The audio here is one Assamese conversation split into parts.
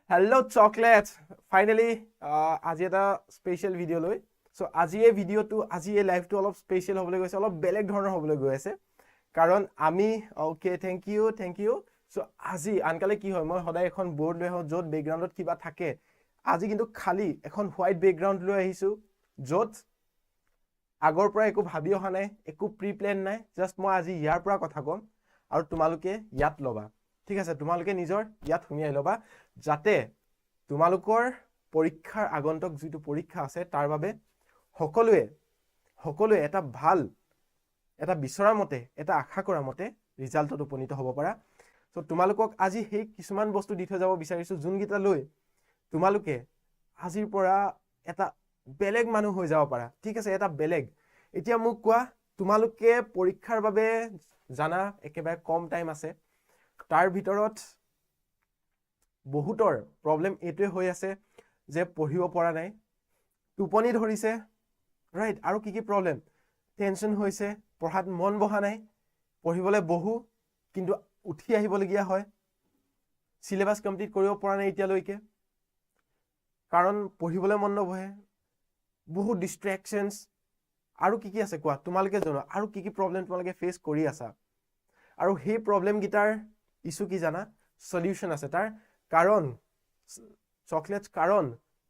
Hello chocolates. Finally, আজি এটা স্পেশাল ভিডিও লৈ সো আজি এই ভিডিওটো আজি এই লাইভটো অলপ স্পেশাল হ'বলৈ গৈছে অলপ বেলেগ ধৰণৰ হ'বলৈ গৈ আছে কাৰণ আমি ওকে থ্যাংক ইউ সো আজি আনকালে কি হয় মই সদায় এখন বোৰ্ড লৈ আহো য'ত বেকগ্ৰাউণ্ডত কিবা থাকে আজি কিন্তু খালি এখন হোৱাইট বেকগ্ৰাউণ্ড লৈ আহিছো য'ত আগৰ পৰা একো ভাবি অহা নাই একো প্ৰি প্ল্যান নাই জাস্ট মই আজি ইয়াৰ পৰা কথা ক'ম আৰু তোমালোকে ইয়াত ল'বা ঠিক আছে তোমালোকে নিজৰ ইয়াত শুনিয়াই ল'বা যাতে তোমালোকৰ পৰীক্ষাৰ আগন্তুক যিটো পৰীক্ষা আছে তাৰ বাবে সকলোৱে এটা ভাল এটা বিচৰা মতে এটা আশা কৰা মতে ৰিজাল্টত উপনীত হ'ব পাৰা সো তোমালোকক আজি সেই কিছুমান বস্তু দি থৈ যাব বিচাৰিছো যোনগিটা লৈ তোমালোকে আজিৰ পৰা এটা বেলেগ মানুহ হৈ যাব পাৰা ঠিক আছে এটা বেলেগ এতিয়া মোক কোৱা তোমালোকে পৰীক্ষাৰ বাবে জানা একেবাৰে কম টাইম আছে তাৰ ভিতৰত বহুতৰ প্ৰবলেম এটোৱে হৈ আছে যে পঢ়িব পৰা নাই টোপনি ধৰিছে ৰাইট আৰু কি প্ৰবলেম টেনচন হৈছে পঢ়াত মন বহা নাই পঢ়িবলৈ বহু কিন্তু উঠি আহিবলগীয়া হয় সিলেবাস কমপ্লিট কৰিব পৰা নাই এতিয়ালৈকে কাৰণ পঢ়িবলৈ মন নবহে বহু ডিস্ট্ৰেকশনছ আৰু কি আছে কোৱা তোমালোকে জানো আৰু কি প্ৰবলেম তোমালোকে ফেস কৰি আছা আৰু সেই প্ৰবলেম গিটাৰ ইছু কি জানা সলিউশন আছে তাৰ কাৰণ চকলেটস কাৰণ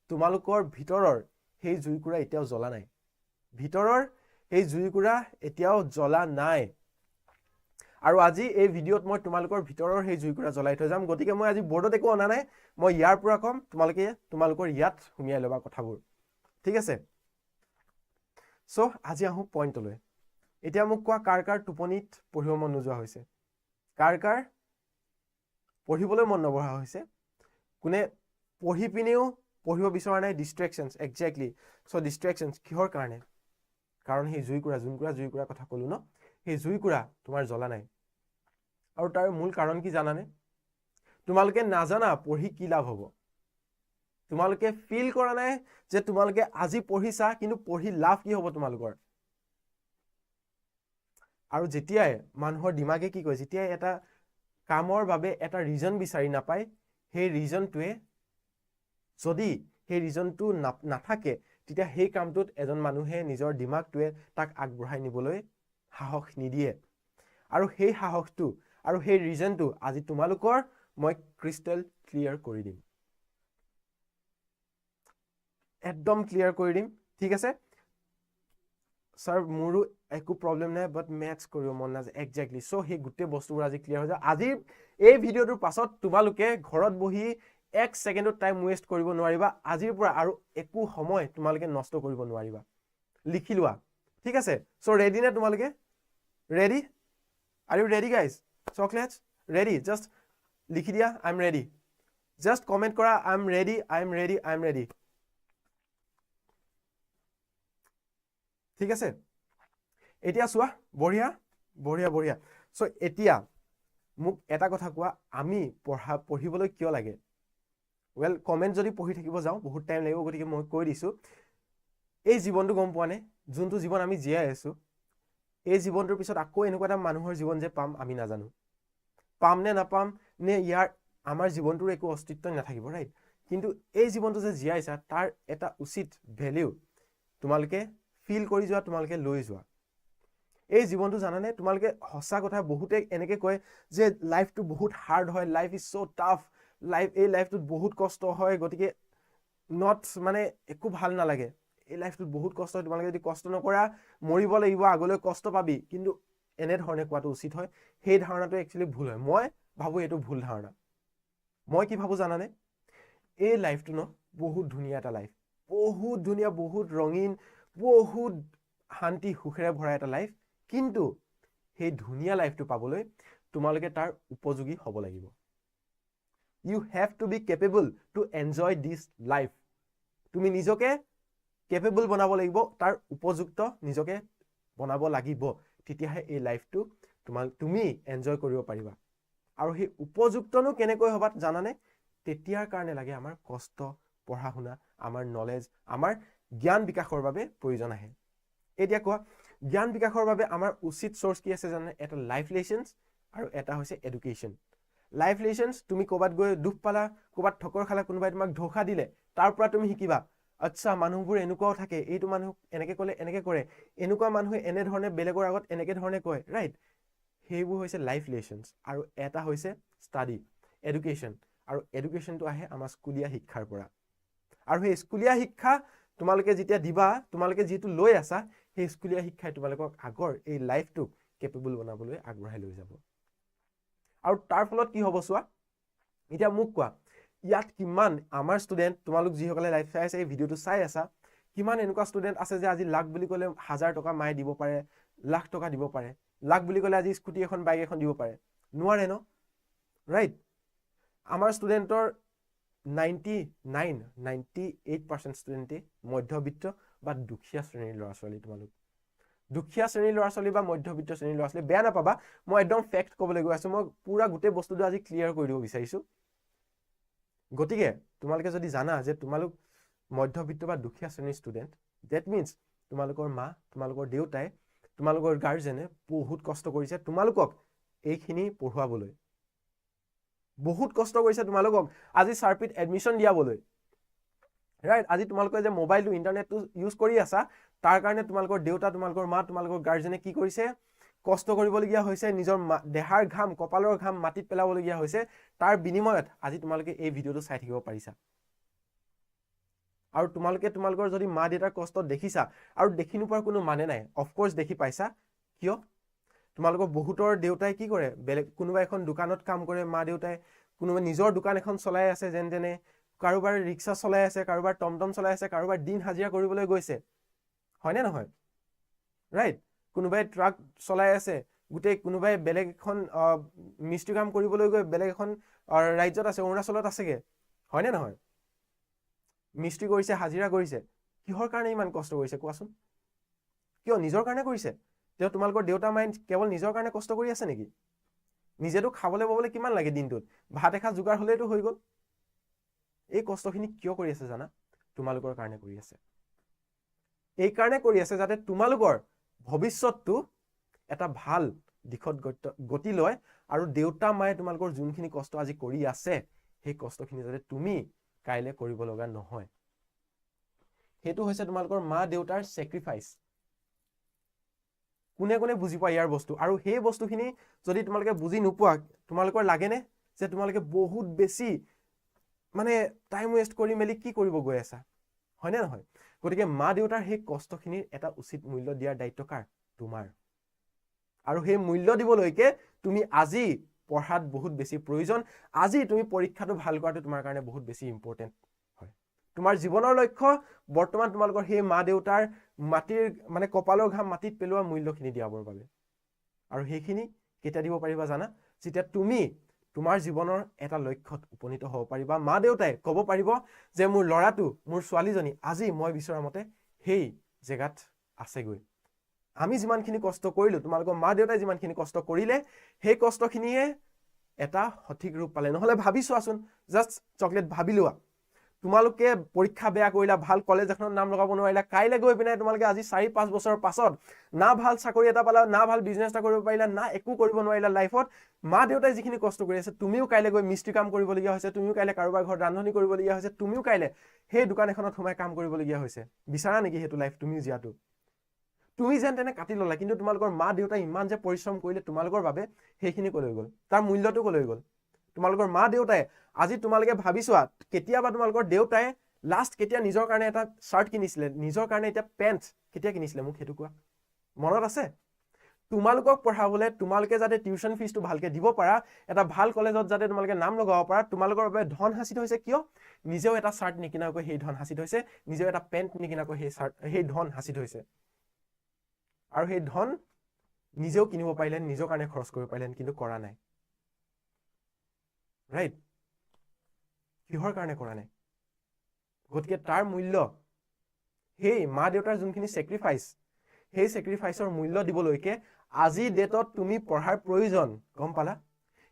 তোমালোকৰ ভিতৰৰ সেই জুইকুৰা এতিয়াও জ্বলা নাই ভিতৰৰ এই জুইকুৰা এতিয়াও জ্বলা নাই আৰু আজি এই ভিডিওত মই তোমালোকৰ ভিতৰৰ সেই জুইকুৰা জ্বলাই থৈ যাম গতিকে মই আজি বৰ্ডত একো অনা নাই মই ইয়াৰ পৰা কম তোমালোকৰ ইয়াত শুনিয়াই লবা কথাবোৰ ঠিক আছে সো আজি আহো পইণ্টলৈ এতিয়া মোক কোৱা কাৰ টোপনিত পঢ়িব মন নোযোৱা হৈছে কাৰ পঢ়িবলৈ মন নবহা হৈছে কোনে পঢ়ি পিনেও পঢ়িব বিচৰা নাই ডিস্ট্ৰেকশনছ এক্স্যাক্টলি সো ডিস্ট্ৰেকশনছ কিহৰ কাৰণে কাৰণ সেই জুইকুৰা কথা ক'লো ন সেই জুইকুৰা তোমাৰ জ্বলা নাই আৰু তাৰ মূল কাৰণ কি জানানে তোমালোকে নাজানা পঢ়ি কি লাভ হ'ব তোমালোকে ফিল কৰা নাই যে তোমালোকে আজি পঢ়িছা কিন্তু পঢ়ি লাভ কি হ'ব তোমালোকৰ আৰু যেতিয়াই মানুহৰ দিমাগে কি কয় যেতিয়াই এটা কামৰ বাবে এটা ৰিজন বিচাৰি নাপায় সেই ৰিজনটোৱে যদি সেই ৰিজনটো নাথাকে তেতিয়া সেই কামটোত এজন মানুহে নিজৰ দিমাগটোৱে তাক আগবঢ়াই নিবলৈ সাহস নিদিয়ে আৰু সেই সাহসটো আৰু সেই ৰিজনটো আজি তোমালোকৰ মই ক্ৰিস্টেল ক্লিয়াৰ কৰি দিম একদম ক্লিয়াৰ কৰি দিম ঠিক আছে স্যাৰ মোৰো একো প্ৰবলেম নাই বাট ম্যাথছ কৰিব মন নাযায় এক্স্যাক্টলি সো সেই গোটেই বস্তুবোৰ আজি ক্লিয়াৰ হৈ যায় আজি এই ভিডিওটোৰ পাছত তোমালোকে ঘৰত বহি এক সেকেন্ডৰ টাইম ওয়েস্ট কৰিব নোৱাৰিবা আজিৰ পৰা আৰু একো সময় তোমালোকে নষ্ট কৰিব নোৱাৰিবা লিখি লোৱা ঠিক আছে সো ৰেডি না তোমালোকে ready are you ready guys chocolates ready just লিখি দিয়া I am ready just comment কৰা আই এম ৰেডি ঠিক আছে এতিয়া চোৱা বঢ়িয়া সো এতিয়া মোক এটা কথা কোৱা আমি পঢ়িবলৈ কিয় লাগে ওয়েল কমেন্ট যদি পঢ়ি থাকিব যাও বহুত টাইম লাগিব গতিকে মই কৈ দিছো এই জীৱনটো গম পোৱা নে যোনটো জীৱন আমি জীয়াই আছো এই জীৱনটোৰ পিছত আকৌ এনেকুৱা এটা মানুহৰ জীৱন যে পাম আমি নাজানো পাম নে নাপাম নে ইয়াৰ আমাৰ জীৱনটোৰ একো অস্তিত্ব নাথাকিব ৰাইট কিন্তু এই জীৱনটো যে জীয়াইছা তাৰ এটা উচিত ভ্যালু তোমালোকে ফিল কৰি যোৱা তোমালোকে লৈ যোৱা এই জীৱনটো জানানে তোমালোকে হসা কথা বহুতে এনেকে কয় যে লাইফটো বহুত হাৰ্ড হয় লাইফ ইজ সো টাফ এই লাইফটোত বহুত কষ্ট হয় গতিকে নট মানে একো ভাল নালাগে এই লাইফটোত বহুত কষ্ট হয় তোমালোকে যদি কষ্ট নকৰা মৰিব লাগিব আগলৈ কষ্ট পাবি কিন্তু এনে ধৰণে কোৱাটো উচিত হয় সেই ধাৰণাটো একচুয়ালি ভুল হয় মই ভাবো এটো ভুল ধাৰণা মই কি ভাবো জানানে এই লাইফটো ন বহুত ধুনীয়া এটা লাইফ বহুত ধুনীয়া বহুত ৰঙীন বহুত শান্তি সুখেৰে ভৰা এটা লাইফ কিন্তু সেই ধুনীয়া লাইফটো পাবলৈ তোমালোকে তাৰ উপযোগী হ'ব লাগিব you have to be capable to enjoy this life তুমি নিজকে capable বনাব লাগিব তাৰ উপযুক্ত নিজকে বনাব লাগিব তেতিয়াহে এই লাইফটো তুমি এনজয় কৰিব পাৰিবা আৰু সেই উপযুক্তনো কেনেকৈ হবা জানানে তেতিয়াৰ কাৰণে লাগে আমাৰ কষ্ট পঢ়া শুনা আমাৰ নলেজ আমাৰ জ্ঞান বিকাশৰ বাবে প্ৰয়োজন আহে এতিয়া কোৱা জ্ঞান বিকাশৰ বাবে আমাৰ উচিত সোৰ্স কি আছে জানানে এটা লাইফ লেসন্স আৰু এটা হৈছে এডুকেশন লাইফ লেচনছ তুমি ক'ৰবাত গৈ দুখ পালা, ক'ৰবাত ঠকৰ খালা, কোনোবাই তোমাক ধোকা দিলে, তাৰ পৰা তুমি শিকিবা আচ্ছা মানুহবোৰ এনেকুৱাও থাকে, এইটো মানুহ এনেকে ক'লে এনেকে কৰে, এনেকুৱা মানুহে এনেধৰণে বেলেগৰ আগত এনেকে ধৰণে কয়, ৰাইট? সেইবোৰ হৈছে লাইফ লেচনছ। আৰু এটা হৈছে ষ্টাডি, এডুকেশ্যন। আৰু এডুকেশ্যনটো আহে আমাৰ স্কুলীয়া শিক্ষাৰ পৰা। আৰু সেই স্কুলীয়া শিক্ষা তোমালোকে যেতিয়া দিবা, তোমালোকে যিটো লৈ আছা, সেই স্কুলীয়া শিক্ষাই তোমালোকক আগৰ এই লাইফটোক কেপেবল বনাবলৈ আগবঢ়াই লৈ যাব। আৰু তাৰ ফলত কি হ'ব চোৱা, এতিয়া মোক কোৱা ইয়াত কিমান আমাৰ ষ্টুডেণ্ট, তোমালোক যিসকলে লাইভ চাই আছে, এই ভিডিঅ'টো চাই আছা, কিমান এনেকুৱা ষ্টুডেণ্ট আছে যে আজি লাখ বুলি ক'লে 1000 টকা মায়ে দিব পাৰে, লাখ টকা দিব পাৰে, লাখ বুলি ক'লে আজি স্কুটি এখন বাইক এখন দিব পাৰে? নোৱাৰে ন, ৰাইট? আমাৰ ষ্টুডেণ্টৰ 98% ষ্টুডেণ্টে মধ্যবিত্ত বা দুখীয়া শ্ৰেণীৰ ল'ৰা ছোৱালী। তোমালোক দুখীয়া শ্ৰেণীৰ ল'ৰা ছোৱালী বা মধ্যবিত্ত শ্ৰেণীৰ ল'ৰা ছোৱালী, বেয়া নাপাবা, মই একদম ফেক্ট ক'বলৈ গৈ আছোঁ, মই পুৰা গোটেই বস্তুটো আজি ক্লিয়াৰ কৰি দিব বিচাৰিছোঁ। গতিকে তোমালোকে যদি জানা যে তোমালোক মধ্যবিত্ত বা দুখীয়া শ্ৰেণীৰ ষ্টুডেণ্ট, ডেট মিনছ তোমালোকৰ মা, তোমালোকৰ দেউতাই, তোমালোকৰ গাৰ্জেনে বহুত কষ্ট কৰিছে তোমালোকক এইখিনি পঢ়ুৱাবলৈ, বহুত কষ্ট কৰিছে তোমালোকক আজি চাৰ্পিত এডমিশ্যন দিয়াবলৈ, ৰাইট? আজি তোমালোকে যে মোবাইলটো ইণ্টাৰনেটটো ইউজ কৰি আছা, তাৰ কাৰণে তোমালোকৰ দেউতা, তোমালোকৰ মা, তোমালোকৰ গাৰ্জেনে কি কৰিছে? কষ্ট কৰিবলগীয়া হৈছে, নিজৰ দেহাৰ ঘাম, কপালৰ ঘাম মাটিত পেলাবলগীয়া হৈছে। তাৰ বিনিময়ত আজি তোমালোকে এই ভিডিঅ'টো চাই থাকিব পাৰিছা। আৰু তোমালোকে তোমালোকৰ যদি মা দেউতাৰ কষ্ট দেখিছা, আৰু দেখি নোপোৱাৰ কোনো মানে নাই, অফক'ৰ্চ দেখি পাইছা। কিয়? তোমালোকৰ বহুতৰ দেউতাই কি কৰে, বেলেগ কোনোবা এখন দোকানত কাম কৰে, মা দেউতাই কোনোবা নিজৰ দোকান এখন চলাই আছে, যেন তেনে কাৰোবাৰ ৰিক্সা চলাই আছে, কাৰোবাৰ টমটম চলাই আছে, কাৰোবাৰ দিন হাজিৰা কৰিবলৈ গৈছে, হয়নে নহয়? ৰাইট? কোনোবাই ট্ৰাক চলাই আছে, গোটেই কোনোবাই বেলেগ এখন মিস্ত্ৰী কাম কৰিবলৈ গৈ বেলেগ এখন ৰাজ্যত আছে, অৰুণাচলত আছেগে, হয়নে নহয়? মিস্ত্ৰী কৰিছে, হাজিৰা কৰিছে, কিহৰ কাৰণে ইমান কষ্ট কৰিছে কোৱাচোন? কিয়? নিজৰ কাৰণে কৰিছে। তেওঁ তোমালোকৰ দেউতা মায়ে কেৱল নিজৰ কাৰণে কষ্ট কৰি আছে নেকি? নিজেতো খাবলৈ পাবলৈ কিমান লাগে দিনটোত? ভাত এসাঁজ যোগাৰ হ'লেতো হৈ গ'ল। এই কষ্টখিনি কিয় কৰি আছে জানা? তোমালোকৰ কাৰণে কৰি আছে। এই কাৰণে কৰি আছে যাতে তোমালোকৰ ভৱিষ্যতটো এটা ভাল দিশত গতি লয়, আৰু দেউতা মায়ে তোমালোকৰ যোনখিনি কষ্ট আজি কৰি আছে, সেই কষ্টখিনি যাতে তুমি কাইলৈ কৰিব লগা নহয়। সেইটো হৈছে তোমালোকৰ মা দেউতাৰ চেক্ৰিফাইচ। কোনে কোনে বুজি পায় ইয়াৰ বস্তু? আৰু সেই বস্তুখিনি যদি তোমালোকে বুজি নোপোৱা, তোমালোকৰ লাগেনে যে তোমালোকে বহুত বেছি মানে টাইম ৱেষ্ট কৰি মেলি কি কৰিব গৈ আছা, হয়নে নহয়? গতিকে মা দেউতাৰ সেই কষ্টখিনিৰ এটা উচিত মূল্য দিয়াৰ দায়িত্ব কাৰ? তোমাৰ। আৰু সেই মূল্য দিবলৈকে তুমি আজি পঢ়াত বহুত বেছি প্ৰয়োজন, আজি তুমি পৰীক্ষাটো ভাল কৰাটো তোমাৰ কাৰণে বহুত বেছি ইম্পৰ্টেণ্ট হয়। তোমাৰ জীৱনৰ লক্ষ্য বৰ্তমান তোমালোকৰ সেই মা দেউতাৰ মাটিৰ মানে কপালৰ ঘাম মাটিত পেলোৱা মূল্যখিনি দিয়াবৰ বাবে। আৰু সেইখিনি কেতিয়া দিব পাৰিবা জানা? যেতিয়া তুমি তোমাৰ জীৱনৰ এটা লক্ষ্যত উপনীত হ'ব পাৰিবা, মা দেউতাই ক'ব পাৰিব যে মোৰ ল'ৰাটো, মোৰ ছোৱালীজনী আজি মই বিচৰা মতে সেই জেগাত আছেগৈ। আমি যিমানখিনি কষ্ট কৰিলোঁ, তোমালোকৰ মা দেউতাই যিমানখিনি কষ্ট কৰিলে, সেই কষ্টখিনিয়ে এটা সঠিক ৰূপ পালে। নহ'লে ভাবি চোৱাচোন, জাষ্ট চকলেট ভাবি লোৱা, তোমালোকে পৰীক্ষা বেয়া কৰিলা, ভাল কলেজ এখনত নাম লগাব নোৱাৰিলা, কাইলৈ গৈ পিনে তোমালোকে আজি 4-5 বছৰৰ পাছত না ভাল চাকৰি এটা পালা, না ভাল বিজনেছ এটা কৰিব পাৰিলা, না একো কৰিব নোৱাৰিলা লাইফত। মা দেউতাই যিখিনি কষ্ট কৰি আছে, তুমিও কাইলৈ গৈ মিস্ত্ৰী কাম কৰিবলগীয়া হৈছে, তুমিও কাইলৈ কাৰোবাৰ ঘৰত ৰান্ধনি কৰিবলগীয়া হৈছে, তুমিও কাইলৈ সেই দোকান এখনত সোমাই কাম কৰিবলগীয়া হৈছে। বিচাৰা নেকি সেইটো লাইফ তুমিও জীয়াটো? তুমি যেন তেনে কাটি ল'লা, কিন্তু তোমালোকৰ মা দেউতাই ইমান যে পৰিশ্ৰম কৰিলে তোমালোকৰ বাবে, সেইখিনি কলৈ গ'ল? তাৰ মূল্যটো কলৈ গ'ল? তোমালোকৰ মা দেউতাই আজি তোমালোকে ভাবি চোৱা, কেতিয়াবা তোমালোকৰ দেউতাই লাষ্ট কেতিয়া নিজৰ কাৰণে এটা চাৰ্ট কিনিছিলে, নিজৰ কাৰণে এতিয়া পেণ্ট কেতিয়া কিনিছিলে? মোক সেইটো কোৱা, মনত আছে? তোমালোকক পঢ়াবলৈ, তোমালোকে যাতে টিউশ্যন ফিজটো ভালকে দিব পাৰা, এটা ভাল কলেজত যাতে তোমালোকে নাম লগাব পাৰা, তোমালোকৰ বাবে ধন সাঁচি থৈছে। কিয়? নিজেও এটা চাৰ্ট নিকিনাকৈ সেই ধন সাঁচি থৈছে, নিজেও এটা পেণ্ট নিকিনাকৈ সেই ধন সাঁচি থৈছে। আৰু সেই ধন নিজেও কিনিব পাৰিলেন, নিজৰ কাৰণে খৰচ কৰিব পাৰিলেন, কিন্তু কৰা নাই। ৰাইট? কিহৰ কাৰণে কৰা নাই? গতিকে তাৰ মূল্য, সেই মা দেউতাৰ যোনখিনি চেক্ৰিফাইচ, সেই চেক্ৰিফাইচৰ মূল্য দিবলৈকে আজি ডেটত তুমি পঢ়াৰ প্ৰয়োজন। গম পালা?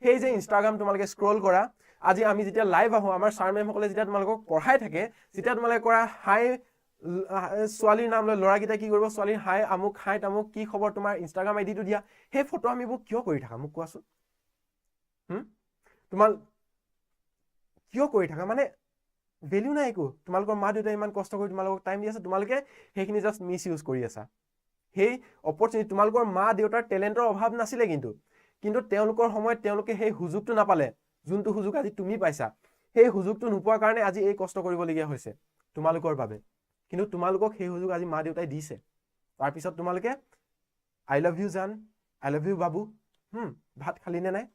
সেই যে ইনষ্টাগ্ৰাম তোমালোকে স্ক্ৰল কৰা, আজি আমি যেতিয়া লাইভ আহোঁ, আমাৰ ছাৰ মেমসকলে যেতিয়া তোমালোকক পঢ়াই থাকে, যেতিয়া তোমালোকে কৰা হাই, ছোৱালীৰ নাম লৈ ল'ৰাকেইটাই কি কৰিব? ছোৱালীৰ হাই আমুক, হাই তামুক, কি খবৰ তোমাৰ? ইনষ্টাগ্ৰাম আইডিটো দিয়া। সেই ফটো আমিবোৰ কিয় কৰি থাকা মোক কোৱাচোন? তোমাৰ কিয় কৰি থাকা মানে ভেলিউ নাই একো তোমালোকৰ মা দেউতাই ইমান কষ্ট কৰি তোমালোকক টাইম দি আছে তোমালোকে সেইখিনি জাষ্ট মিছ ইউজ কৰি আছা সেই অপৰচুনিটি তোমালোকৰ মা দেউতাৰ টেলেণ্টৰ অভাৱ নাছিলে কিন্তু তেওঁলোকৰ সময়ত তেওঁলোকে সেই সুযোগটো নাপালে যোনটো সুযোগ আজি তুমি পাইছা সেই সুযোগটো নোপোৱাৰ কাৰণে আজি এই কষ্ট কৰিবলগীয়া হৈছে তোমালোকৰ বাবে কিন্তু তোমালোকক সেই সুযোগ আজি মা দেউতাই দিছে তাৰপিছত তোমালোকে আই লাভ ইউ জান আই লাভ ইউ বাবু ভাত খালি নে নাই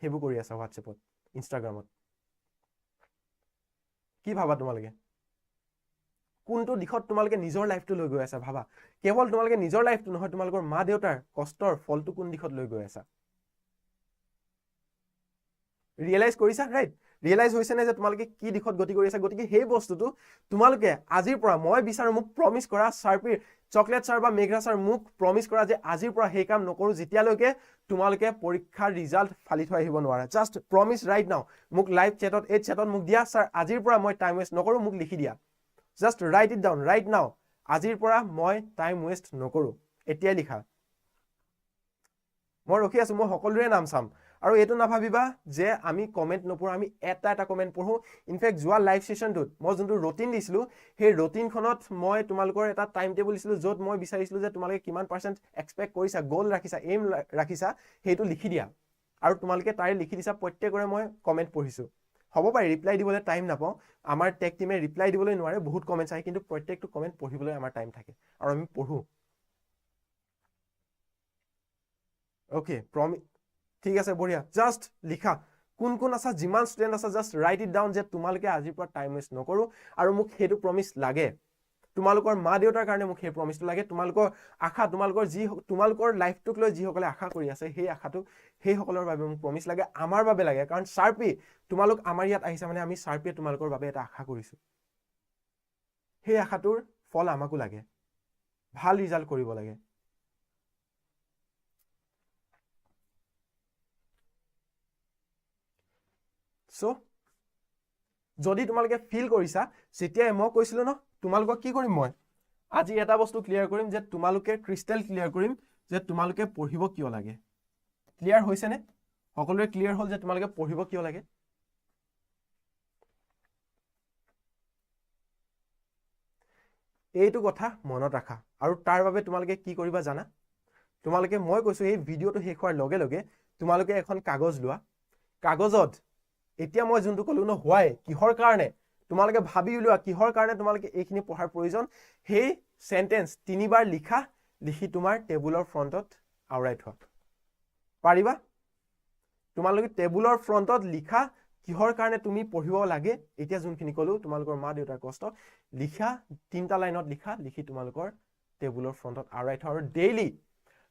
সেইবোৰ কৰি আছা হোৱাটছএপত ইনষ্টাগ্ৰামত কি ভাবা তোমালোকে কোনটো দিশত তোমালোকে নিজৰ লাইফটো লৈ গৈ আছা ভাবা কেৱল তোমালোকে নিজৰ লাইফটো নহয় তোমালোকৰ মা দেউতাৰ কষ্টৰ ফলটো কোন দিশত লৈ গৈ আছা ৰিয়েলাইজ কৰিছা ৰাইট ৰিয়েলাইজ হৈছে নে যে তোমালোকে কি দিশত গতি কৰি আছা গতিকে সেই বস্তুটো তোমালোকে আজিৰ পৰা মই বিচাৰো মোক প্ৰমিছ কৰা চাৰ্পিৰ চকলেট ছাৰ বা মেঘৰা ছাৰ মোক প্ৰমিছ কৰা যে আজিৰ পৰা সেই কাম নকৰো যেতিয়ালৈকে তোমালোকে পৰীক্ষাৰ ৰিজাল্ট ফালি থৈ আহিব নোৱাৰা জাষ্ট প্ৰমিছ ৰাইট নাও মোক লাইভ চেটত এই চেটত মোক দিয়া ছাৰ আজিৰ পৰা মই টাইম ৱেষ্ট নকৰো মোক লিখি দিয়া just right it down right now আজিৰ পৰা মই টাইম ৱেষ্ট নকৰো এতিয়াই লিখা মই ৰখি আছো মই সকলোৰে নাম চাম আৰু এইটো নাভাবিবা যে আমি কমেণ্ট নপঢ়ো আমি এটা কমেণ্ট পঢ়ো ইনফেক্ট যোৱা লাইভ ছেশ্যনটোত মই যোনটো ৰুটিন দিছিলোঁ সেই ৰুটিনখনত মই তোমালোকৰ এটা টাইম টেবুল দিছিলোঁ য'ত মই বিচাৰিছিলোঁ যে তোমালোকে কিমান পাৰ্চেণ্ট এক্সপেক্ট কৰিছা গ'ল ৰাখিছা এইম ৰাখিছা সেইটো লিখি দিয়া আৰু তোমালোকে তাৰে লিখি দিছা প্ৰত্যেকৰে মই কমেণ্ট পঢ়িছোঁ হ'ব পাৰে ৰিপ্লাই দিবলৈ টাইম নাপাওঁ আমাৰ টেক টিমে ৰিপ্লাই দিবলৈ নোৱাৰে বহুত কমেণ্টছ আহে কিন্তু প্ৰত্যেকটো কমেণ্ট পঢ়িবলৈ আমাৰ টাইম থাকে আৰু আমি পঢ়ো অ'কে ঠিক আছে বঢ়িয়া জাষ্ট লিখা কোন কোন আছা যিমান ষ্টুডেণ্ট আছা জাষ্ট ৰাইট ইট ডাউন যে তোমালোকে আজিৰ পৰা টাইম ৱেষ্ট নকৰো আৰু মোক সেইটো প্ৰমিছ লাগে তোমালোকৰ মা দেউতাৰ কাৰণে মোক সেই প্ৰমিছটো লাগে তোমালোকৰ আশা তোমালোকৰ লাইফটোক লৈ যিসকলে আশা কৰি আছে সেই আশাটো সেইসকলৰ বাবে মোক প্ৰমিছ লাগে আমাৰ বাবে লাগে কাৰণ চাৰ্পি তোমালোক আমাৰ ইয়াত আহিছা মানে আমি চাৰ্পিয়ে তোমালোকৰ বাবে এটা আশা কৰিছো সেই আশাটোৰ ফল আমাকো লাগে ভাল ৰিজাল্ট কৰিব লাগে সো যদি তোমালোকে ফিল কৰিছা যেতিয়াই মই কৈছিলো ন তোমালোকক কি কৰিম মই আজি এটা বস্তু ক্লিয়াৰ কৰিম যে তোমালোকে ক্ৰিষ্টেল ক্লিয়াৰ কৰিম যে তোমালোকে পঢ়িব কিয় লাগে ক্লিয়াৰ হৈছে নে সকলোৰে ক্লিয়াৰ হ'ল যে তোমালোকে পঢ়িব কিয় লাগে এইটো কথা মনত ৰাখা আৰু তাৰ বাবে তোমালোকে কি কৰিবা জানা তোমালোকে মই কৈছো এই ভিডিঅ'টো শেষ হোৱাৰ লগে লগে তোমালোকে এখন কাগজ লোৱা কাগজত এতিয়া মই যোনটো ক'লো ন হোৱাই কিহৰ কাৰণে তোমালোকে ভাবি উলিওৱা কিহৰ কাৰণে তোমালোকে এইখিনি পঢ়াৰ প্ৰয়োজন সেই সেন্টেন্স 3বাৰ লিখি তোমাৰ টেবুলৰ ফ্ৰণ্টত আউৰাই থোৱা পাৰিবা তোমালোকে টেবুলৰ ফ্ৰণ্টত লিখা কিহৰ কাৰণে তুমি পঢ়িব লাগে এতিয়া যোনখিনি ক'লো তোমালোকৰ মা দেউতাৰ কষ্ট লিখা 3টা লাইনত লিখি তোমালোকৰ টেবুলৰ ফ্ৰণ্টত আউৰাই থোৱা আৰু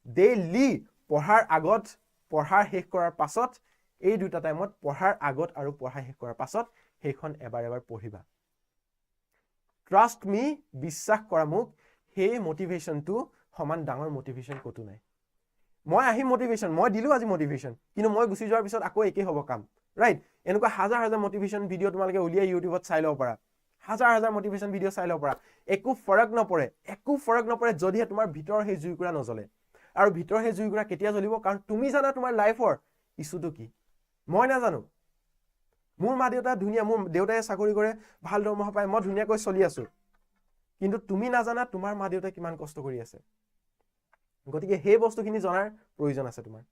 ডেইলি পঢ়াৰ আগত পঢ়াৰ শেষ কৰাৰ পাছত এই দুটা টাইমত পঢ়াৰ আগত আৰু পঢ়া শেষ কৰাৰ পাছত সেইখন এবাৰ পঢ়িবা ট্ৰাষ্ট মি বিশ্বাস কৰা মোক সেই মোটিভেশ্যনটো সমান ডাঙৰ মোটিভেশ্যন ক'তো নাই মই আহি মোটিভেশ্যন মই দিলো আজি মোটিভেশ্যন কিন্তু মই গুচি যোৱাৰ পিছত আকৌ একেই হ'ব কাম ৰাইট এনেকুৱা হাজাৰ মোটিভেশ্যন ভিডিঅ' তোমালোকে উলিয়াই ইউটিউবত চাই ল'ব পাৰা হাজাৰ মোটিভেশ্যন ভিডিঅ' চাই ল'ব পাৰা একো ফৰক নপৰে যদিহে তোমাৰ ভিতৰৰ সেই জুইকুৰা নজ্বলে আৰু ভিতৰৰ সেই জুইকুৰা কেতিয়া জ্বলিব কাৰণ তুমি জানা তোমাৰ লাইফৰ ইছ্যুটো কি মই নাজানো মোৰ মা দেউতা ধুনীয়া মোৰ দেউতাই চাকৰি কৰে ভাল দৰমহা পায় মই ধুনীয়াকৈ চলি আছো কিন্তু তুমি নাজানা তোমাৰ মা দেউতাই কিমান কষ্ট কৰি আছে গতিকে সেই বস্তুখিনি জনাৰ প্ৰয়োজন আছে তোমাৰ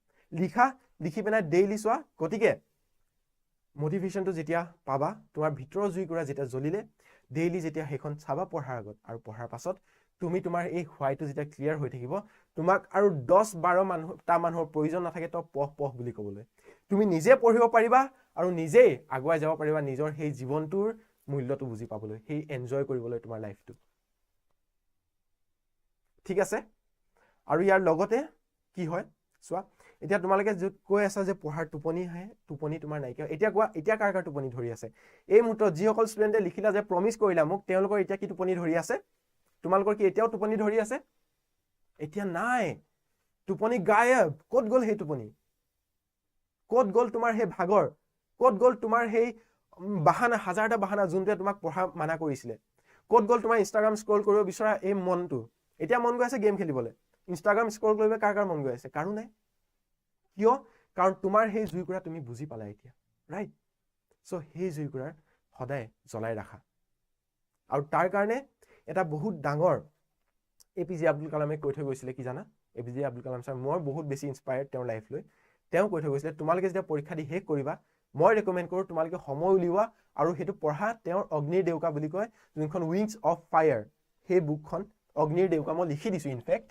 লিখি পেলাই ডেইলি চোৱা গতিকে মোটিভেশ্যনটো যেতিয়া পাবা তোমাৰ ভিতৰৰ জুইকুৰা যেতিয়া জ্বলিলে ডেইলি যেতিয়া সেইখন চাবা পঢ়াৰ আগত আৰু পঢ়াৰ পাছত তুমি তোমাৰ এই হোৱাইটো যেতিয়া ক্লিয়াৰ হৈ থাকিব তোমাক আৰু 10-12 মানুহৰ প্ৰয়োজন নাথাকে তো পঢ় বুলি ক'বলৈ তুমি নিজে পঢ়িব পাৰিবা আৰু নিজেই আগুৱাই যাব পাৰিবা নিজৰ সেই জীৱনটোৰ মূল্যটো বুজি পাবলৈ সেই এনজয় কৰিবলৈ তোমাৰ লাইফটো ঠিক আছে আৰু ইয়াৰ লগতে কি হয় চোৱা এতিয়া তোমালোকে কৈ আছা যে পঢ়াৰ টোপনি আহে টোপনি তোমাৰ নাইকিয়া এতিয়া কোৱা এতিয়া কাৰ টোপনি ধৰি আছে এই মুহূৰ্তত যিসকল ষ্টুডেণ্টে লিখিলা যে প্ৰমিছ কৰিলা মোক তেওঁলোকৰ এতিয়া কি টোপনি ধৰি আছে তোমালোকৰ কি এতিয়াও টোপনি ধৰি আছে এতিয়া নাই টোপনি গায়ব ক'ত গ'ল সেই টোপনি ক'ত গ'ল তোমাৰ সেই ভাগৰ ক'ত গ'ল তোমাৰ সেই বাহানা হাজাৰটা বাহানা যোনটোৱে তোমাক পঢ়া মানা কৰিছিলে ক'ত গ'ল তোমাৰ ইনষ্টাগ্ৰাম স্ক্ৰল কৰিব বিচৰা এই মনটো এতিয়া মন গৈ আছে গেম খেলিবলৈ ইনষ্টাগ্ৰাম স্ক্ৰল কৰিবলৈ কাৰ মন গৈ আছে কাৰো নাই কিয় কাৰণ তোমাৰ সেই জুইকুৰা তুমি বুজি পালা এতিয়া ৰাইট চ' সেই জুইকুৰাৰ সদায় জ্বলাই ৰাখা আৰু তাৰ কাৰণে এটা বহুত ডাঙৰ APJ আব্দুল কালামে কৈ থৈ গৈছিলে কি জানা APJ আব্দুল কালাম ছাৰ মই বহুত বেছি ইনস্পায়াৰ্ড তেওঁৰ লাইফ লৈ তেওঁ কৈ থৈ গৈছিলে তোমালোকে যেতিয়া পৰীক্ষা দি শেষ কৰিবা মই ৰেকমেণ্ড কৰোঁ তোমালোকে সময় উলিওৱা আৰু সেইটো পঢ়া তেওঁৰ অগ্নিৰ ডেউকা বুলি কয় যোনখন উইংছ অফ ফায়াৰ সেই বুকখন অগ্নিৰ ডেউকা মই লিখি দিছোঁ ইনফেক্ট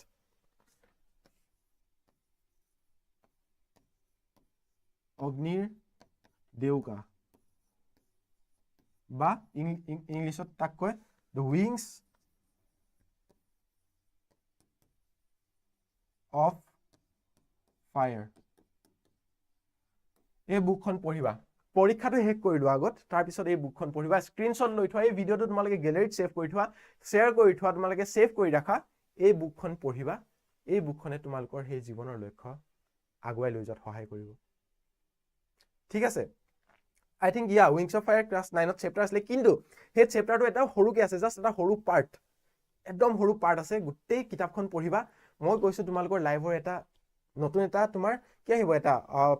অগ্নিৰ ডেউকা বা ইংলিছত তাক কয় দ্য উইংছ অফ ফায়াৰ এই বুকখন পঢ়িবা পৰীক্ষাটো শেষ কৰি লোৱা আগত তাৰপিছত এই বুকখন পঢ়িবা স্ক্ৰীনশ্বট লৈ থোৱা এই ভিডিঅ'টো তোমালোকে গেলেৰীত ছেভ কৰি থোৱা শ্বেয়াৰ কৰি থোৱা তোমালোকে ছেভ কৰি ৰাখা এই বুকখন পঢ়িবা এই বুকখনে তোমালোকৰ সেই জীৱনৰ লক্ষ্য আগুৱাই লৈ যোৱাত সহায় কৰিব ঠিক আছে I think wings of fire class 9ত চেপ্টাৰ আছিলে কিন্তু সেই চেপ্টাৰটো এটা সৰুকে আছে জাষ্ট এটা সৰু পাৰ্ট একদম সৰু পাৰ্ট আছে গোটেই কিতাপখন পঢ়িবা মই কৈছোঁ তোমালোকৰ লাইভৰ এটা নতুন এটা তোমাৰ কি আহিব এটা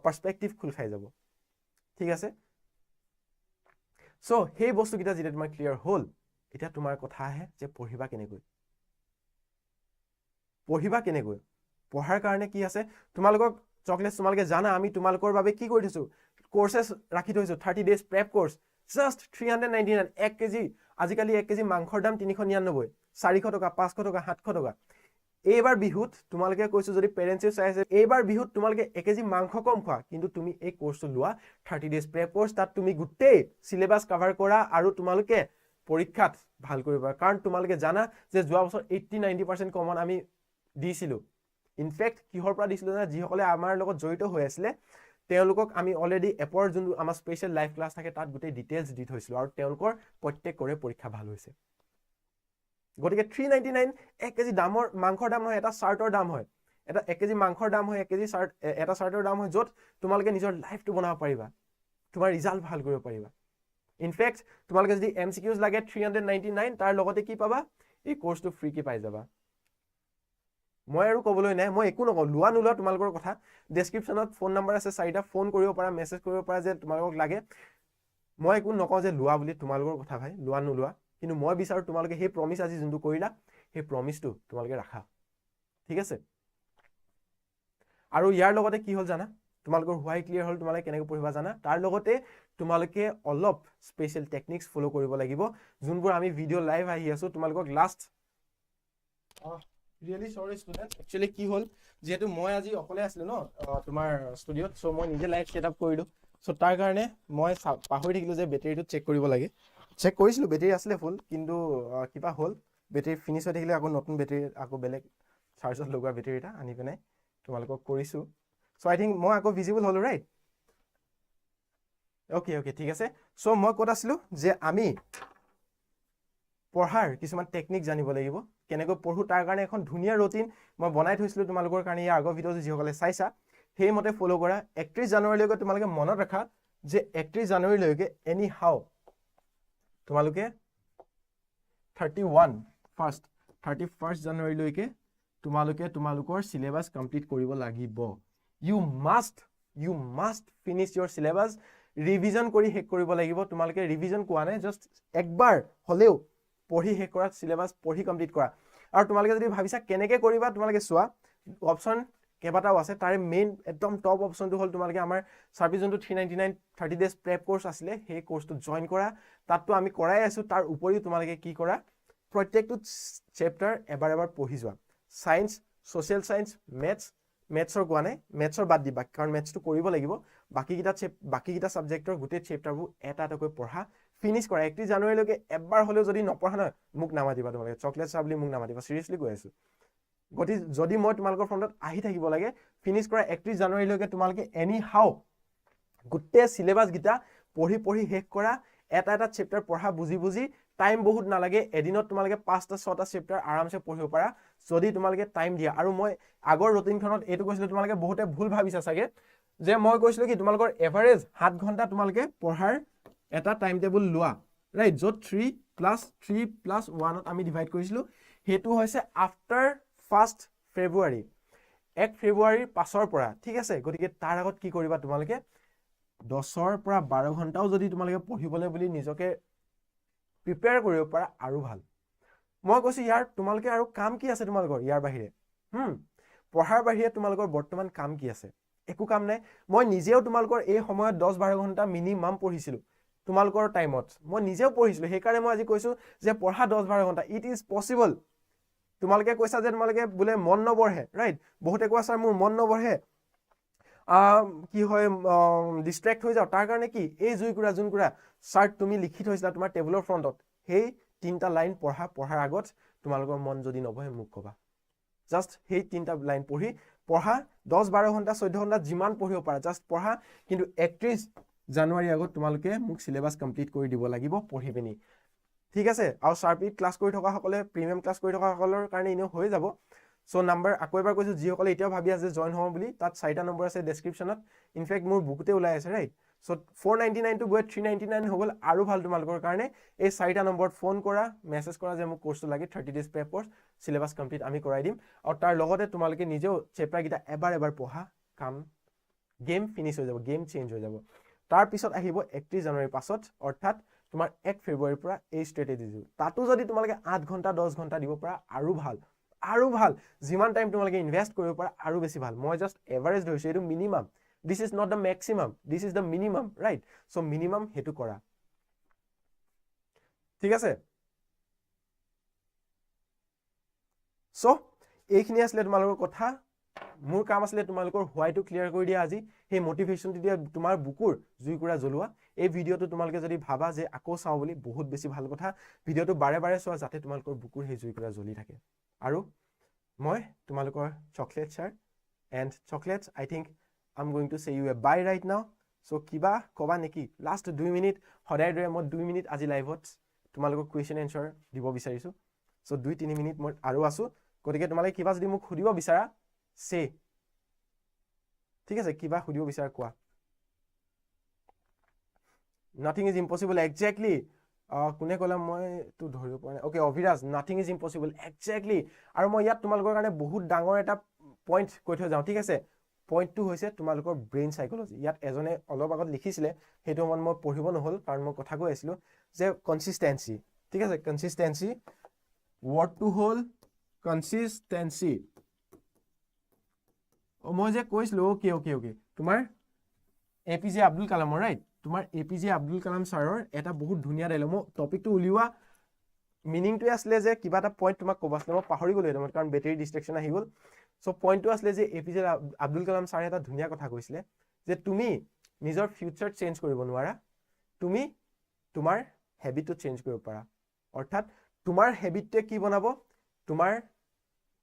পাৰ্সপেক্টিভ খোল খাই যাব ঠিক আছে চ' সেই বস্তুকেইটা যেতিয়া তোমাৰ ক্লিয়াৰ হ'ল এতিয়া তোমাৰ কথা আহে যে পঢ়িবা কেনেকৈ পঢ়াৰ কাৰণে কি আছে তোমালোকক চকলেটছ তোমালোকে জানা আমি তোমালোকৰ বাবে কি কৰি থৈছোঁ কোৰ্চেছ ৰাখি থৈছোঁ 30 days prep course just 399 1 KG আজিকালি 1 কেজি মাংসৰ দাম 399 400 টকা 500 টকা 700 টকা এইবাৰ বিহুত তোমালোকে কৈছো যদি পেৰেন্টছে চাই আছে এইবাৰ বিহুত তোমালোকে 1 কেজি মাংস কম খোৱা কিন্তু তুমি এই কোৰ্সটো লোৱা 30 days প্ৰেপ কোৰ্স তাত তুমি গুটেই সিলেবাস কভাৰ কৰা আৰু তোমালোকে পৰীক্ষাত ভাল কৰিবা কাৰণ তোমালোকে জানা যে যোৱা বছৰ 80-90% কমন আমি দিছিলো ইনফেক্ট কিহৰ পৰা দিছিলো না যিসকলে আমাৰ লগত জড়িত হৈ আছিল তেওঁলোকক আমি অলৰেডি এপৰ যোনটো আমাৰ স্পেশাল লাইভ ক্লাছ থাকে তাত গুটেই ডিটেইলছ দি থৈছিলো আৰু তেওঁলোকৰ প্ৰত্যেকৰে পৰীক্ষা ভাল হৈছে গতিকে 399 1 কেজি দামৰ মাংসৰ দাম হয় এটা শাৰ্টৰ দাম হয় এটা 1 কেজি মাংসৰ দাম হয় 1 কেজি শাৰ্ট এটা শাৰ্টৰ দাম হয় যত তোমালোকে নিজৰ লাইফটো বনাব পাৰিবা তোমাৰ ৰিজাল্ট ভাল কৰিব পাৰিবা ইনফেক্ট তোমালোকে যদি এমসিকিউজ লাগে 399 তাৰ লগতে কি পাবা এই কোৰ্সটো ফ্ৰী কি পাই যাবা মই আৰু কবলৈ নাই মই একো নকওঁ লোৱা নোলোৱা তোমালোকৰ কথা ডেসক্ৰিপচনত ফোন নম্বৰ আছে 4টা ফোন কৰিব পাৰা মেছেজ কৰিব পাৰা যে তোমালোকক লাগে মই একো নকওঁ যে লোৱা বুলি তোমালোকৰ কথা ভাই লোৱা নোলোৱা কিন্তু মই বিচাৰো তোমালোকে সেই প্ৰমিস আজি যোনটো কৰিলা সেই প্ৰমিসটো তোমালোকে ৰাখা ঠিক আছে আৰু ইয়াৰ লগতে কি হ'ল জানা তোমালোকৰ হোৱাই ক্লিয়াৰ হ'ল তোমালোকে কেনেকৈ পঢ়িবা জানা তাৰ লগতে তোমালোকে অলপ স্পেশাল টেকনিক্স ফলো কৰিব লাগিব যোনবোৰ আমি ভিডিও লাইভ আহি আছো তোমালোকক লাষ্ট ৰিয়েলি সৰি ষ্টুডেন্ট একচুয়ালি কি হ'ল যেহেতু মই আজি অকলে আছিলো ন তোমাৰ ষ্টুডিওত সো মই নিজে লাইভ সেটআপ কৰিলো সো তাৰ কাৰণে মই পাহৰি থাকিলো যে বেটাৰীটো চেক কৰিব লাগে চেক কৰিছিলো বেটাৰী আসলে ফুল কিন্তু কিবা হ'ল বেটাৰী ফিনিশ হৈ থাকিলে আকৌ নতুন বেটাৰী আকৌ বেলেগ চাৰ্জত লগোৱা বেটাৰী এটা আনি পেনে তোমালোকক কৰিছো সো আই থিংক মই আকৌ ভিজিবল হলো ৰাইট ওকে ঠিক আছে সো মই ক'ত আছিলো যে আমি পঢ়াৰ কিছুমান টেকনিক জানিব লাগিব কেনেকৈ পঢ়ো তাৰ কাৰণে এখন ধুনীয়া ৰুটিন মই বনাই থৈছিলো তোমালোকৰ কাৰণে ইয়াৰ আগৰ ভিডিঅ' যিসকলে চাইছা সেই মতে ফলো কৰা 31 জানুৱাৰীলৈকে তোমালোকে মনত ৰাখা যে 31 জানুৱাৰীলৈকে এনি হাউ তোমালোকে 31st জানুৱাৰীলৈকে তোমালোকে তোমালোকৰ সিলেবাস কমপ্লিট কৰিব লাগিব you must finish your syllabus revision কৰি শেষ কৰিব লাগিব তোমালোকে ৰিভিজন কোৱা নাই জাস্ট একবাৰ হলেও পঢ়ি শেষ কৰা সিলেবাস পঢ়ি কমপ্লিট কৰা আৰু তোমালোকে যদি ভাবিছা কেনেকৈ কৰিবা তোমালোকে চোৱা অপচন কেবাটাও আছে তাৰে মেইন একদম টপ অপচনটো হ'ল তোমালোকে আমাৰ সাৰ্ভিস যোনটো 399 30 days প্ৰেপ কোৰ্স আছিলে সেই কোৰ্সটো জয়েন কৰা তাতটো আমি কৰাই আছো তাৰ উপৰিও তোমালোকে কি কৰা প্ৰত্যেকটো চেপ্টাৰ এবাৰ পঢ়ি যোৱা সায়েন্স সোশ্যাল সায়েন্স মেথছৰ কোৱা নাই মেথছৰ বাদ দিবা কাৰণ মেথছটো কৰিব লাগিব বাকিকিটা সাবজেক্টৰ গোটেই চেপ্টাৰবোৰ এটা এটাকৈ পঢ়া ফিনিশ কৰা 31 জানুৱাৰীলৈকে এবাৰ হলেও যদি নপঢ়া নহয় মোক নামাতিবা তোমালোকে চকলেট চাবলি মোক নামাতিবা সিৰিয়াসলি কৈ আছো গতি যদি মই তোমালোকৰ ফ্ৰণ্টত আহি থাকিব লাগে ফিনিশ কৰা 31 জানুৱাৰীলৈকে তোমালোকে এনি হাউ গোটেই সিলেবাস গিটা পঢ়ি শেষ কৰা এটা এটা চেপ্টাৰ পঢ়া বুজি টাইম বহুত নালাগে এদিনত তোমালোকে 5টা 6টা চেপ্টাৰ আৰামসে পঢ়িব পাৰা যদি তোমালোকে টাইম দিয়া আৰু মই আগৰ ৰুটিনখনত এটো কৈছিলো তোমালোকে বহুতে ভুল ভাবিছা চাগে যে মই কৈছিলো কি তোমালোকৰ এভাৰেজ 7 ঘণ্টা তোমালোকে পঢ়াৰ এটা টাইম টেবুল লোৱা ৰাইট যত 3+3+1 আমি ডিভাইড কৰিছিলো হেতু হৈছে আফটাৰ 1st ফেব্ৰুৱাৰী 1 ফেব্ৰুৱাৰীৰ পাছৰ পৰা ঠিক আছে গতিকে তাৰ আগত কি কৰিবা তোমালোকে 10ৰ পৰা 12 ঘণ্টাও যদি তোমালোকে পঢ়িবলৈ বুলি নিজকে প্ৰিপেয়াৰ কৰিব পাৰা আৰু ভাল মই কৈছো ইয়াৰ তোমালোকে আৰু কাম কি আছে তোমালোকৰ ইয়াৰ বাহিৰে পঢ়াৰ বাহিৰে তোমালোকৰ বৰ্তমান কাম কি আছে একো কাম নাই মই নিজেও তোমালোকৰ এই সময়ত 10-12 ঘণ্টা মিনিমাম পঢ়িছিলো তোমালোকৰ টাইমত মই নিজেও পঢ়িছিলো সেইকাৰণে মই আজি কৈছো যে পঢ়া 10-12 ঘণ্টা ইট ইজ পসিবল তোমালোকে কৈছা যে তোমালোকে বোলে মন নবঢ়ে ৰাইট বহুতে কোৱা স্যাৰ মোৰ মন নবঢ়ে কি হয় ডিস্ট্ৰেক্ট হৈ যাও তাৰ কাৰণে কি এই জুইকুৰা জুনকুৰা স্যাৰ তুমি লিখি থৈছিলা তোমাৰ টেবুলৰ ফ্ৰণ্টত সেই 3টা লাইন পঢ়াৰ আগত তোমালোকৰ মন যদি নবহে মোক কবা জাস্ট সেই 3টা লাইন পঢ়া 10-12 ঘণ্টা 14 ঘণ্টা যিমান পঢ়িব পাৰা জাস্ট পঢ়া কিন্তু 31 জানুৱাৰী আগত তোমালোকে মোক সিলেবাস কমপ্লিট কৰি দিব লাগিব পঢ়ি পিনি ঠিক আছে আৰু শাৰ্পিত ক্লাছ কৰি থকা সকলে প্ৰিমিয়াম ক্লাছ কৰি থকা সকলৰ কাৰণে ইনো হৈ যাব সো নাম্বাৰ আকৌ এবাৰ কৈছো যি সকলে এতিয়াও ভাবি আছে জয়েন হওঁ বুলি তাত 4টা নম্বৰ আছে ডেসক্ৰিপচনত ইনফেক্ট মোৰ বুকতে ওলাই আছে ৰাইট সো 499 টু গৈ 399 হৈ গল আৰু ভাল তোমালোকৰ কাৰণে এই 4টা নম্বৰত ফোন কৰা মেসেজ কৰা যে মোক কোৰ্সটো লাগে 30 days prep course syllabus complete আমি কৰাই দিম আৰু তাৰ লগতে তোমালোকে নিজেও চেপ্টাৰ গিটা এবাৰ পঢ়া কাম গেম ফিনিশ হৈ যাব গেম চেঞ্জ হৈ যাব তাৰ পিছত আহিব 31 জানুৱাৰীৰ পাছত অৰ্থাৎ তোমাৰ 1 ফেব্ৰুৱাৰীৰ পৰা এই ষ্ট্ৰেটেজি তাতো যদি তোমালোকে 8 ঘণ্টা 10 ঘণ্টা দিব পাৰা আৰু ভাল যিমান টাইম তোমালোকে ইনভেস্ট কৰিব পাৰা আৰু বেছি ভাল মই জাস্ট এভাৰেজ ধৰিছো এটো minimum this is not the maximum this is the minimum right so minimum হেতু কৰা ঠিক আছে so এইখিনি আসলে তোমালোকৰ কথা মোৰ কাম আসলে তোমালোকৰ হোৱাইটো ক্লিয়াৰ কৰি দিয়া আজি সেই মোটিভেশনটো দিয়া তোমাৰ বুকুৰ জুইকুৰা জ্বলোৱা এই ভিডিওটো তোমালোকে যদি ভাবা যে আকৌ চাও বুলি বহুত বেছি ভাল কথা ভিডিওটো বাৰে চোৱা যাতে তোমালোকৰ বুকুৰ সেই জুইকুৰা জ্বলি থাকে আৰু মই তোমালোকৰ chocolate sir and chocolates I think I'm going to say you a bye right now so kiba koba neki last 2 minute hoday dore mo 2 minute আজি লাইভত তোমালোকক কোৱেশ্চন এনসাৰ দিব বিচাৰিছো so 2-3 মিনিট মই আৰু আছো গতিকে তোমালোকে কিবা যদি মোক খুদিব বিচাৰা সে ঠিক আছে কিবা খুদিব বিচাৰা কোৱা nothing is impossible exactly কোনে কলা মই তো ধৰিব পৰা নাই okay Abhiraj nothing is impossible exactly আৰু মই ইয়াত তোমালোকৰ কাৰণে বহুত ডাঙৰ এটা পইণ্ট কৈ থৈ যাওঁ ঠিক আছে পইণ্টটো হৈছে তোমালোকৰ ব্ৰেইন সাইকোলজি ইয়াত এজনে অলপ আগত লিখিছিলে হেতু মন মই পঢ়িব নহল কাৰণ মই কথা কৈ আছিলো যে কনসিস্টেন্সি ঠিক আছে কনসিস্টেন্সি ওয়াৰ্ডটো হল কনসিস্টেন্সি মই যে কৈছিলো ওকে তোমাৰ এপিজে আব্দুল কালাম ৰাইট তোমাৰ এপিজে আব্দুল কালাম ছাৰৰ এটা বহুত ধুনীয়া ডায়লগ মই টপিকটো উলিওৱা মিনিংটো আসলে যে কিবা এটা পইণ্ট তোমাক কবাছলে মই পাহৰি গলো এটা কাৰণ বেটাৰি ডিস্ট্ৰাকশন আহি গল সো পইণ্টটো আসলে যে এপিজে আব্দুল কালাম ছাৰে এটা ধুনীয়া কথা কৈছিলে যে তুমি নিজৰ ফিউচাৰ চেঞ্জ কৰিব নোৱাৰা তুমি তোমাৰ হেবিটটো চেঞ্জ কৰিব পাৰা অৰ্থাৎ তোমাৰ হেবিটটোৱে কি বনাব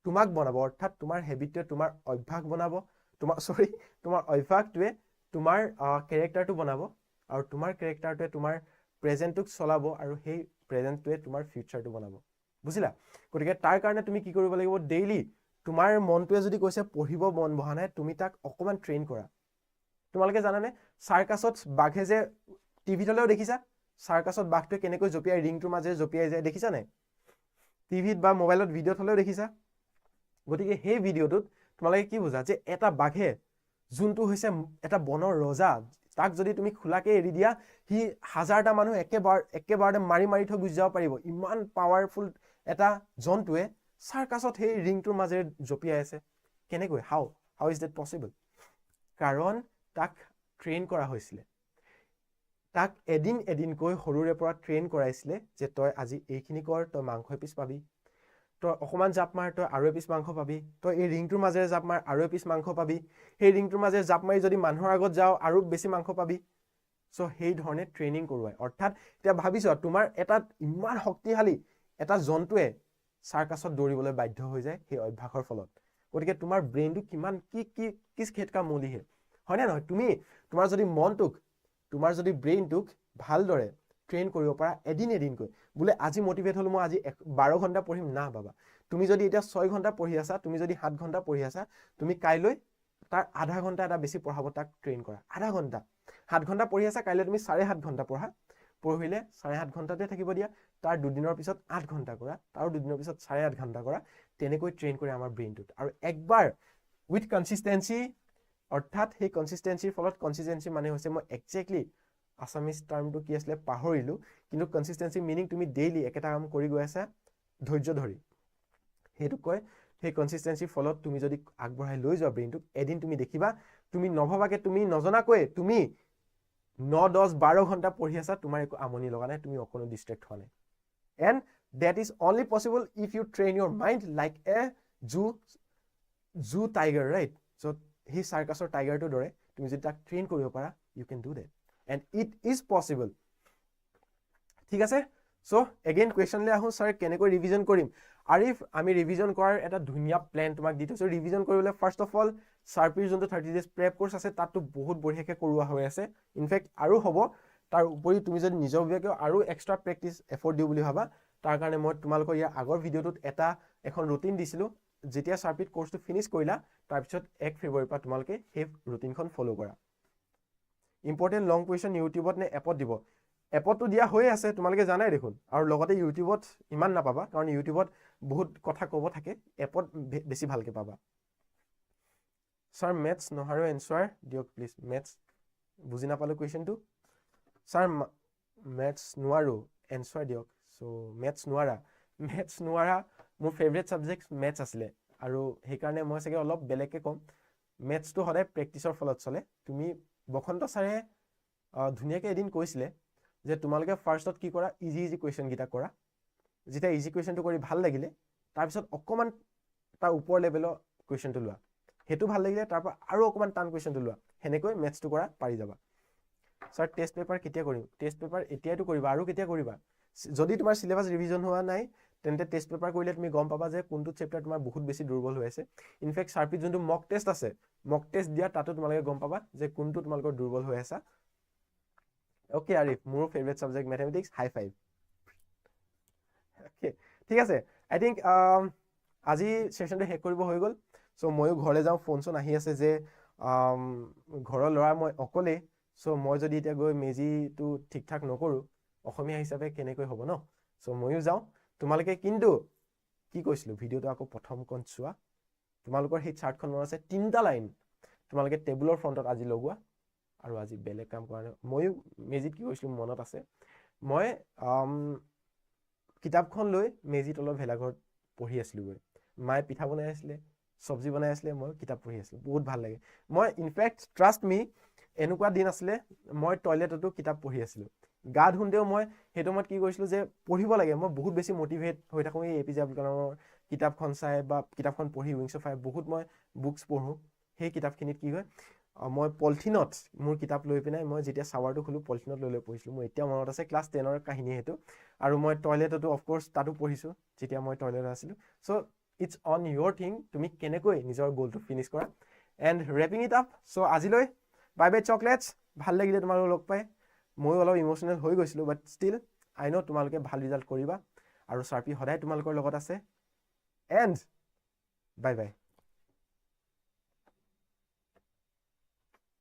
তোমাক বনাব অৰ্থাৎ তোমাৰ হেবিটটোৱে তোমাৰ অভ্যাস বনাব তোমাৰ অভ্যাসটোৱে তোমাৰ ক্যাৰেক্টাৰটো বনাব আৰু তোমাৰ ক্যাৰেক্টাৰটোৱে তোমাৰ প্ৰেজেন্টটোক চলাব আৰু সেই প্ৰেজেন্টটোৱে তোমাৰ ফিউচাৰটো বনাব বুজিলা গতিকে তাৰ কাৰণে তুমি কি কৰিব লাগিব ডেইলি তোমাৰ মনটোৱে যদি কৈছে পঢ়িব মন বহা নাই তুমি তাক অকমান ট্ৰেইন কৰা তোমালোকে জানানে সাৰ্কাছত বাঘে যে টিভিত হলেও দেখিছা সাৰ্কাছত বাঘটোৱে কেনেকৈ জপিয়াই ৰিংটোৰ মাজে জপিয়াই যায় দেখিছা নাই টিভিত বা মোবাইলত ভিডিঅ'ত হলেও দেখিছা গতিকে সেই ভিডিঅ'টোত তোমালোকে কি বুজা যে এটা বাঘে যোনটো হৈছে এটা বনৰ ৰজা তাক যদি তুমি খোলাকে এৰি দিয়া হি হাজাৰটা মানুহ একেবাৰতে মাৰি থৈ গুচি যাব পাৰিব ইমান পাৱাৰফুল এটা জন্তুৱে সাৰ্কাছত সেই ৰিংটোৰ মাজে জপিয়াই আছে কেনেকৈ হাউ ইজ দ্যাট পসিবল কাৰণ তাক ট্ৰেইন কৰা হৈছিলে তাক এদিনকৈ সৰুৰে পৰা ট্ৰেইন কৰাইছিলে যে তই আজি এইখিনি কৰ তই মাংস এপিস পাবি তই অকমান জাপ মাৰ তই আৰু এপিস মাংস পাবি তই এই ৰিংটোৰ মাজেৰে জাপ মাৰ আৰু এপিস মাংস পাবি সেই ৰিংটোৰ মাজেৰে জাপ মাৰি যদি মানুহৰ আগত যাও আৰু বেছি মাংস পাবি সো সেই ধৰণে ট্ৰেইনিং কৰোৱাই অৰ্থাৎ এতিয়া ভাবিছো তোমাৰ এটা ইমান শক্তিশালী এটা জন্তুৱে সাৰ্কাছত দৌৰিবলৈ বাধ্য হৈ যায় সেই অভ্যাসৰ ফলত গতিকে তোমাৰ ব্ৰেইনটো কিমান কি খেটকা মলিহে হয় না নহয় তুমি তোমাৰ যদি মনটোক তোমাৰ যদি ব্ৰেইনটোক ভালদৰে ট্ৰেইন কৰিব পাৰা এদিনকৈ বোলে আজি মোটিভেট হলো মই আজি 12 ঘণ্টা পঢ়িম না বাবা তুমি যদি এটা 6 ঘণ্টা পঢ়ি আছা তুমি যদি 7 ঘণ্টা পঢ়ি আছা তুমি কাইলৈ তাৰ আধা ঘণ্টা এটা বেছি পঢ়াব তাক ট্ৰেইন কৰা আধা ঘণ্টা 7 ঘণ্টা পঢ়ি আছা কাইলৈ তুমি 7.5 ঘণ্টা পঢ়া পঢ়িলে 7.5 ঘণ্টাতে থাকিব দিয়া তাৰ দুদিনৰ পিছত 8 ঘণ্টা কৰা তাৰ দুদিনৰ পিছত 8.5 ঘণ্টা কৰা তেনেকৈ ট্ৰেইন কৰে আমাৰ ব্ৰেইনটোত আৰু একবাৰ উইথ কনসিস্টেন্সি অৰ্থাৎ সেই কনসিষ্টেন্সিৰ ফলত কনসিষ্টেন্সি মানে হৈছে মই একজেক্টলি আছামিজ টাৰ্মটো কি আছিলে পাহৰিলো কিন্তু কনসিষ্টেন্সি মিনিং তুমি ডেইলি একেটা কাম কৰি গৈ আছা ধৈৰ্য ধৰি সেইটো কয় সেই কনসিষ্টেন্সিৰ ফলত তুমি যদি আগবঢ়াই লৈ যোৱা ব্ৰেইনটোক এদিন তুমি দেখিবা তুমি নভবাকে তুমি নজনাকৈ তুমি 9 10 12 ঘণ্টা পঢ়ি আছা তোমাৰ একো আমনি লগা নাই তুমি অকনো ডিস্ট্ৰেক্ট হোৱা নাই and that is only possible if you train your mind like a zoo tiger, right? So he circusor tiger to dore তুমি যদি তাক ট্ৰেইন কৰিব পাৰা you can do that and it is possible ঠিক আছে so again question লৈ আহো স্যাৰ কেনেকৈ ৰিভিজন কৰিম আৰিফ আমি ৰিভিজন কৰাৰ এটা ধুনীয়া প্ল্যান তোমাক দি থৈছো ৰিভিজন কৰিবলৈ ফাৰ্স্ট অফ অল সাৰ্পিৰ যোনটো 30 ডেজ প্ৰেপ কোৰ্স আছে তাতটো বহুত বঢ়িয়াকৈ কৰোৱা হৈ আছে ইনফেক্ট আৰু হ'ব তাৰ উপৰি তুমি যদি নিজৰ বিবেকে আৰু এক্সট্ৰা প্ৰেক্টিস এফৰ্ট দিও বুলি ভাবা তাৰ কাৰণে মই তোমালোকৰ ইয়াৰ আগৰ ভিডিওটোত এখন ৰুটিন দিছিলো যেতিয়া সাৰ্পিত কোৰ্সটো ফিনিশ কৰিলা তাৰ পিছত 1 ফেব্ৰুৱাৰীৰ পৰা তোমালোকে সেই ৰুটিনখন ফলো কৰা ইম্পৰ্টেন্ট লং কুৱেশ্চন ইউটিউবত নে এপত দিব এপটো দিয়া হৈ আছে তোমালোকে জানাই দেখোন আৰু লগতে ইউটিউবত ইমান নাপাবা কাৰণ ইউটিউবত বহুত কথা ক'ব থাকে এপত বেছি ভালকে পাবা স্যাৰ মেথছ নহাৰো এনসাৰ দিয়ক প্লিজ মেথছ বুজি নাপালো কুৱেশ্চনটো স্যাৰ মেথছ নোৱাৰো এনসাৰ দিয়ক সো মেথছ নোৱাৰা মোৰ ফেভাৰিট সাবজেক্ট মেথছ আছিলে আৰু সেই কাৰণে মই সকে অলপ বেলেগকে কম মেথছটো সদায় প্ৰেক্টিছৰ ফলত চলে তুমি বসন্ত ছাৰে ধুনীয়াকৈ এদিন কৈছিলে যে তোমালোকে ফাৰ্ষ্টত কি কৰা ইজি কুৱেশ্চন গিটা কৰা যেতিয়া ইজি কুৱেশ্চনটো কৰি ভাল লাগিলে তাৰ পিছত অকমান তাৰ ওপৰ লেভেলৰ কুৱেশ্চনটো লোৱা হেতু ভাল লাগিলে তাৰ পৰা আৰু অকমান টান কুৱেশ্চনটো লোৱা হেনেকৈ মেথছটো কৰা পাৰি যাবা স্যাৰ টেষ্ট পেপাৰ কেতিয়া কৰিম টেষ্ট পেপাৰ এতিয়াইটো কৰিবা আৰু কেতিয়া কৰিবা যদি তোমাৰ সিলেবাস ৰিভিজন হোৱা নাই তেন্তে টেষ্ট পেপাৰ কৰিলে তুমি গম পাবা যে কোনটো চেপ্টাৰ তোমাৰ বহুত বেছি দুৰ্বল হৈ আছে ইনফেক্ট সাৰ্পিত যোনটো মক টেষ্ট আছে মক টেষ্ট দিয়া তাতো তোমালোকে গম পাবা যে কোনটো তোমালোকৰ দুৰ্বল হৈ আছে ওকে আৰিফ মোৰ ফেভাৰিট সাবজেক্ট ম্যাথমেটিক্স হাই ফাইভ ওকে ঠিক আছে আই থিংক আজি সেশনটো শেষ কৰিব হৈ গল সো ময়ো ঘৰলৈ যাওঁ ফোন চোন আহি আছে যে ঘৰৰ ল'ৰা মই অকলে সো মই যদি এতিয়া গৈ মেজিটো ঠিক ঠাক নকৰো অসমীয়া হিচাপে কেনেকৈ হ'ব ন সো ময়ো যাওঁ তোমালোকে কিন্তু কি কৈছিলো ভিডিওটো আকৌ প্ৰথম কোন চোৱা তোমালোকৰ সেই চাৰ্টখন মনত আছে তিনটা লাইন তোমালোকে টেবুলৰ ফ্ৰণ্টত আজি লগোৱা আৰু আজি বেলেগ কাম কৰা ময়ো মেজিত কি কৈছিলো মনত আছে মই কিতাপখন লৈ মেজিত অলপ ভেলাঘৰত পঢ়ি আছিলো মায়ে পিঠা বনাই আছিলে সবজি বনাই আছিলে মই কিতাপ পঢ়ি আছিলো বহুত ভাল লাগে মই ইনফেক্ট ট্ৰাষ্ট মি এনেকুৱা দিন আছিলে মই টয়লেটতো কিতাপ পঢ়ি আছিলো গা ধুনতেও মই হেতু মত কি কৰিছিলো যে পঢ়িব লাগে মই বহুত বেছি মোটিভেট হৈ থাকো এই এপিজে আব্দুল কালামৰ কিতাপখন চাই বা কিতাপখন পঢ়ি উইংছ অফ ফায়াৰ বহুত মই বুকস পঢ়ো সেই কিতাপখিনিত কি হয় মই পলিথিনত মোৰ কিতাপ লৈ পিনাই মই যেতিয়া সাৱাৰটো খুলো পলিথিনত লৈ পঢ়িছিলো মই এতিয়া মনত আছে ক্লাছ 10 ৰ কাহিনী হেতু আৰু মই টয়লেটতো অফ কোৰ্স তাতো পঢ়িছো যেতিয়া মই টয়লেটত আছিলো so it's on your thing তুমি কেনেকৈ নিজৰ গোলটো ফিনিশ কৰা and wrapping it up so আজিলৈ বাই বাই চকলেটস ভাল লাগিলে তোমালোকক লগ পাই মই অলপ ইমোশনাল হৈ গৈছিলো বাট ষ্টিল আই নো তোমালোকে ভাল ৰিজাল্ট কৰিবা আৰু সাৰ্পি সদায় তোমালোকৰ লগত আছে এন্ড বাই বাই